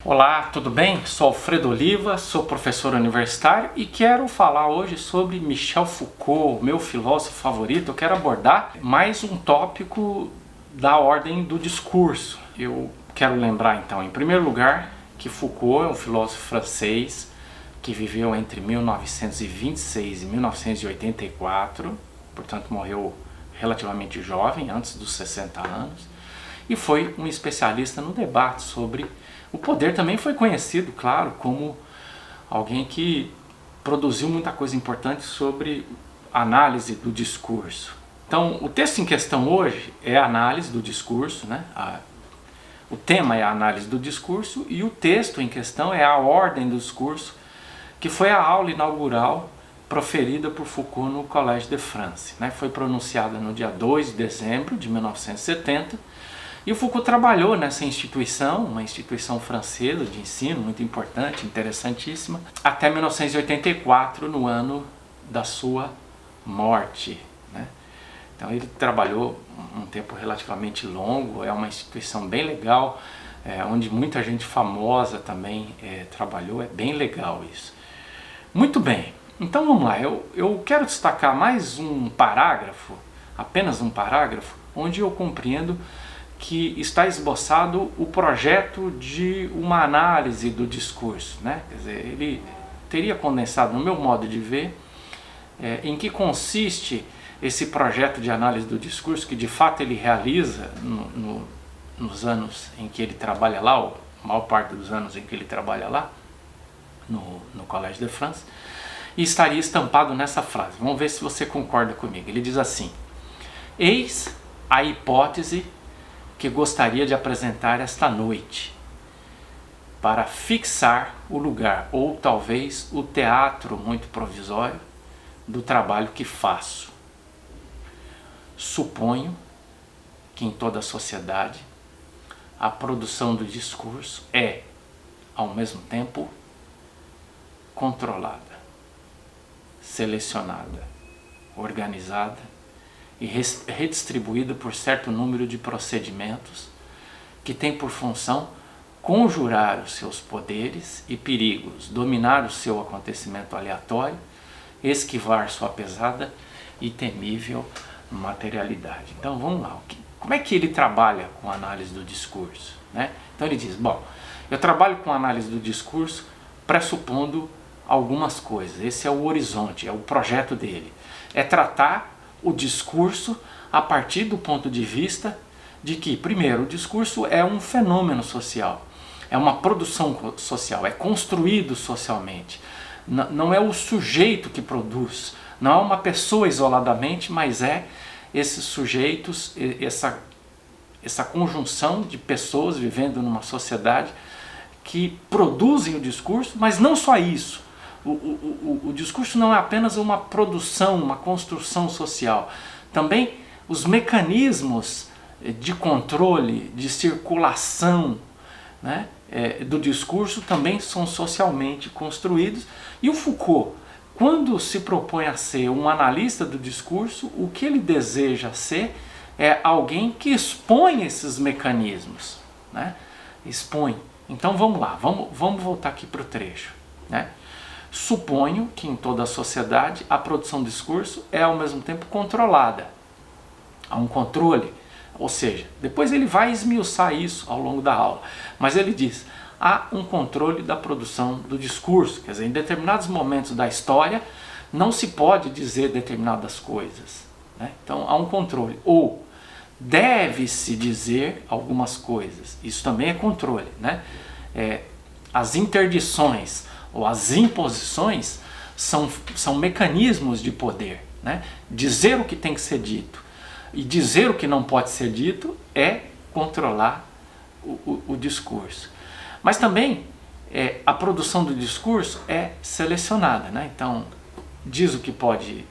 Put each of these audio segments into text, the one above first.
Olá, tudo bem? Sou Alfredo Oliva, sou professor universitário e quero falar hoje sobre Michel Foucault, meu filósofo favorito. Eu quero abordar mais um tópico da ordem do discurso. Eu quero lembrar então, em primeiro lugar, que Foucault é um filósofo francês que viveu entre 1926 e 1984, portanto morreu relativamente jovem, antes dos 60 anos, e foi um especialista no debate sobre o poder. Também foi conhecido, claro, como alguém que produziu muita coisa importante sobre análise do discurso. Então, o texto em questão hoje é a análise do discurso, né? O tema é a análise do discurso e o texto em questão é a ordem do discurso, que foi a aula inaugural proferida por Foucault no Collège de France, né? Foi pronunciada no dia 2 de dezembro de 1970. E o Foucault trabalhou nessa instituição, uma instituição francesa de ensino muito importante, interessantíssima, até 1984, no ano da sua morte, né? Então ele trabalhou um tempo relativamente longo, é uma instituição bem legal, onde muita gente famosa também trabalhou, é bem legal isso. Muito bem, então vamos lá, eu quero destacar mais um parágrafo, apenas um parágrafo, onde eu compreendo que está esboçado o projeto de uma análise do discurso, né? Quer dizer, ele teria condensado, no meu modo de ver, em que consiste esse projeto de análise do discurso, que de fato ele realiza nos anos em que ele trabalha lá, ou a maior parte dos anos em que ele trabalha lá, no Collège de France, e estaria estampado nessa frase. Vamos ver se você concorda comigo. Ele diz assim: eis a hipótese que gostaria de apresentar esta noite, para fixar o lugar, ou talvez o teatro muito provisório, do trabalho que faço. Suponho que em toda a sociedade a produção do discurso é, ao mesmo tempo, controlada, selecionada, organizada e redistribuída por certo número de procedimentos que tem por função conjurar os seus poderes e perigos, dominar o seu acontecimento aleatório, esquivar sua pesada e temível materialidade. Então vamos lá, como é que ele trabalha com a análise do discurso, né? Então ele diz, bom, eu trabalho com a análise do discurso pressupondo algumas coisas. Esse é o horizonte, é o projeto dele, é tratar o discurso a partir do ponto de vista de que, primeiro, o discurso é um fenômeno social, é uma produção social, é construído socialmente. Não é o sujeito que produz, não é uma pessoa isoladamente, mas é esses sujeitos, essa conjunção de pessoas vivendo numa sociedade que produzem o discurso, mas não só isso. O discurso não é apenas uma produção, uma construção social. Também os mecanismos de controle, de circulação, né, do discurso também são socialmente construídos. E o Foucault, quando se propõe a ser um analista do discurso, o que ele deseja ser é alguém que expõe esses mecanismos, né? Expõe. Então vamos lá, vamos voltar aqui para o trecho, né? Suponho que em toda a sociedade a produção do discurso é ao mesmo tempo controlada. Há um controle, ou seja, depois ele vai esmiuçar isso ao longo da aula, mas ele diz, há um controle da produção do discurso, quer dizer, em determinados momentos da história não se pode dizer determinadas coisas, né? Então há um controle, ou deve-se dizer algumas coisas, isso também é controle, né? As interdições ou as imposições são mecanismos de poder, né? Dizer o que tem que ser dito e dizer o que não pode ser dito é controlar o discurso. Mas também a produção do discurso é selecionada, né? Então diz o que pode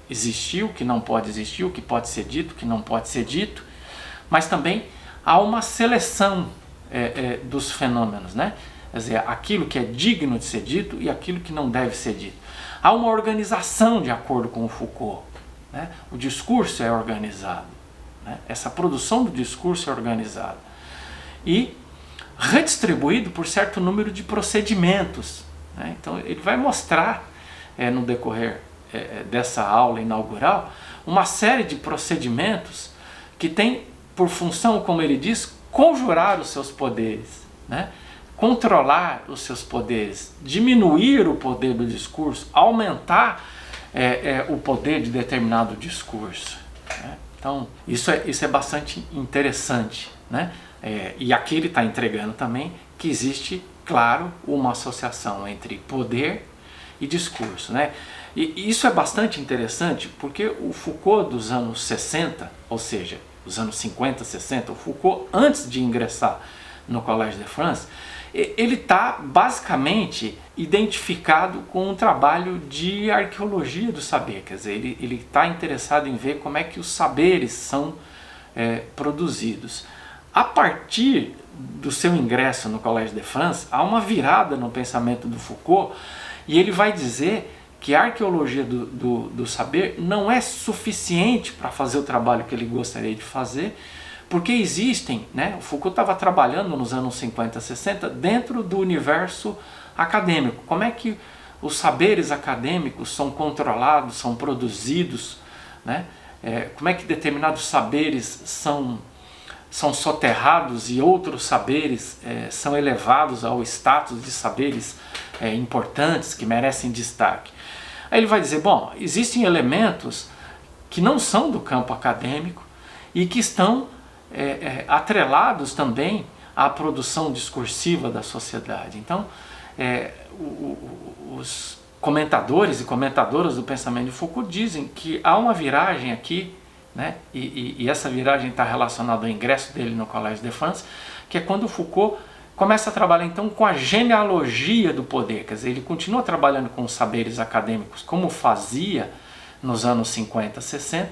existir, o que não pode existir, o que pode ser dito, o que não pode ser dito, mas também há uma seleção dos fenômenos, né? Quer dizer, aquilo que é digno de ser dito e aquilo que não deve ser dito. Há uma organização de acordo com o Foucault, né? O discurso é organizado, né? Essa produção do discurso é organizada. E redistribuído por certo número de procedimentos, né? Então ele vai mostrar no decorrer dessa aula inaugural uma série de procedimentos que tem por função, como ele diz, conjurar os seus poderes, né? Controlar os seus poderes, diminuir o poder do discurso, aumentar o poder de determinado discurso, né? Então isso é bastante interessante, né? E aqui ele está entregando também que existe, claro, uma associação entre poder e discurso, né? E isso é bastante interessante porque o Foucault dos anos 60, ou seja, os anos 50, 60, o Foucault antes de ingressar no Collège de France, ele está basicamente identificado com um trabalho de arqueologia do saber, quer dizer, ele está interessado em ver como é que os saberes são produzidos. A partir do seu ingresso no Collège de France, há uma virada no pensamento do Foucault e ele vai dizer que a arqueologia do saber não é suficiente para fazer o trabalho que ele gostaria de fazer, porque existem, né, o Foucault estava trabalhando nos anos 50, 60 dentro do universo acadêmico. Como é que os saberes acadêmicos são controlados, são produzidos, né? Como é que determinados saberes são soterrados e outros saberes são elevados ao status de saberes importantes, que merecem destaque. Aí ele vai dizer, bom, existem elementos que não são do campo acadêmico e que estão atrelados também à produção discursiva da sociedade. Então, os comentadores e comentadoras do pensamento de Foucault dizem que há uma viragem aqui, né? E essa viragem está relacionada ao ingresso dele no Collège de France, que é quando Foucault começa a trabalhar então com a genealogia do poder, quer dizer, ele continua trabalhando com os saberes acadêmicos como fazia nos anos 50, 60,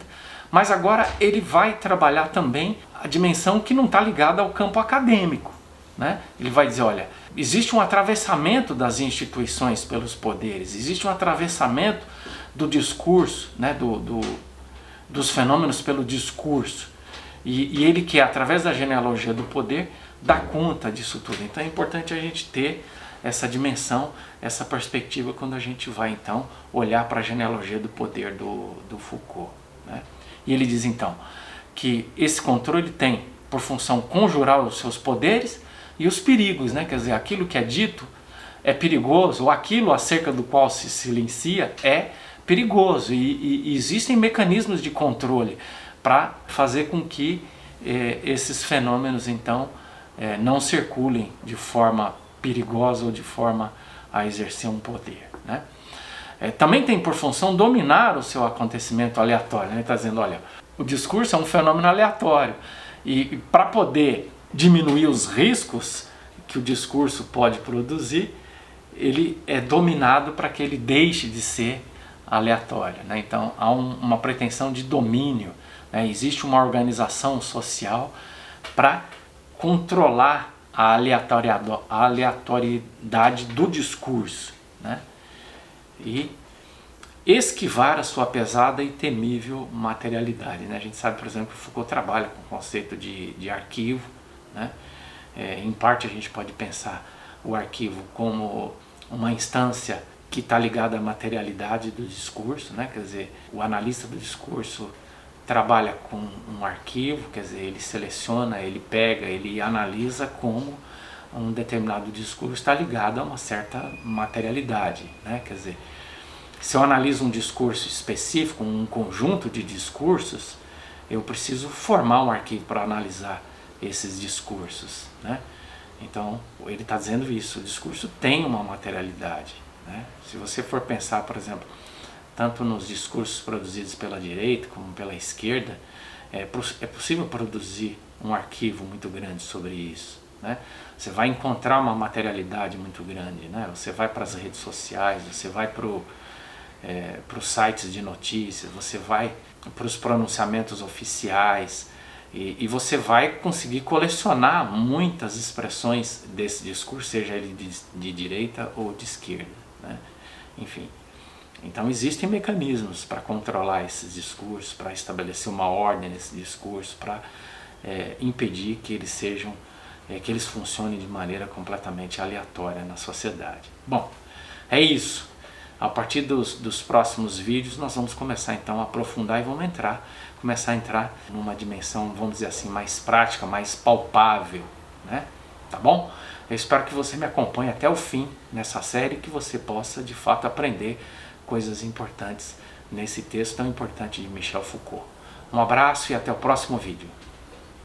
mas agora ele vai trabalhar também a dimensão que não está ligada ao campo acadêmico, né? Ele vai dizer, olha, existe um atravessamento das instituições pelos poderes, existe um atravessamento do discurso, né, dos fenômenos pelo discurso, e ele quer, através da genealogia do poder, dar conta disso tudo. Então é importante a gente ter essa dimensão, essa perspectiva quando a gente vai então olhar para a genealogia do poder do Foucault, né? E ele diz então que esse controle tem por função conjurar os seus poderes e os perigos, né? Quer dizer, aquilo que é dito é perigoso, ou aquilo acerca do qual se silencia é perigoso, e existem mecanismos de controle para fazer com que esses fenômenos então não circulem de forma perigosa ou de forma a exercer um poder, né? Também tem por função dominar o seu acontecimento aleatório, né? Ele está dizendo, olha, o discurso é um fenômeno aleatório e para poder diminuir os riscos que o discurso pode produzir, ele é dominado para que ele deixe de ser aleatório, né? Então há uma pretensão de domínio, né? Existe uma organização social para controlar a aleatoriedade do discurso, né? E esquivar a sua pesada e temível materialidade, né? A gente sabe, por exemplo, que Foucault trabalha com o conceito de arquivo, né? Em parte a gente pode pensar o arquivo como uma instância que está ligada à materialidade do discurso, né? Quer dizer, o analista do discurso trabalha com um arquivo, quer dizer, ele seleciona, ele pega, ele analisa como um determinado discurso está ligado a uma certa materialidade, né? Quer dizer, se eu analiso um discurso específico, um conjunto de discursos, eu preciso formar um arquivo para analisar esses discursos, né? Então, ele está dizendo isso, o discurso tem uma materialidade, né? Se você for pensar, por exemplo, tanto nos discursos produzidos pela direita como pela esquerda, é possível produzir um arquivo muito grande sobre isso, né? Você vai encontrar uma materialidade muito grande, né? Você vai para as redes sociais, você vai para os sites de notícias, você vai para os pronunciamentos oficiais, e você vai conseguir colecionar muitas expressões desse discurso, seja ele de direita ou de esquerda, né? Enfim, então existem mecanismos para controlar esses discursos, para estabelecer uma ordem nesse discurso, para impedir que eles sejam que eles funcionem de maneira completamente aleatória na sociedade. Bom, é isso. A partir dos próximos vídeos nós vamos começar então a aprofundar e vamos começar a entrar numa dimensão, vamos dizer assim, mais prática, mais palpável, né? Tá bom? Eu espero que você me acompanhe até o fim nessa série, que você possa de fato aprender coisas importantes nesse texto tão importante de Michel Foucault. Um abraço e até o próximo vídeo.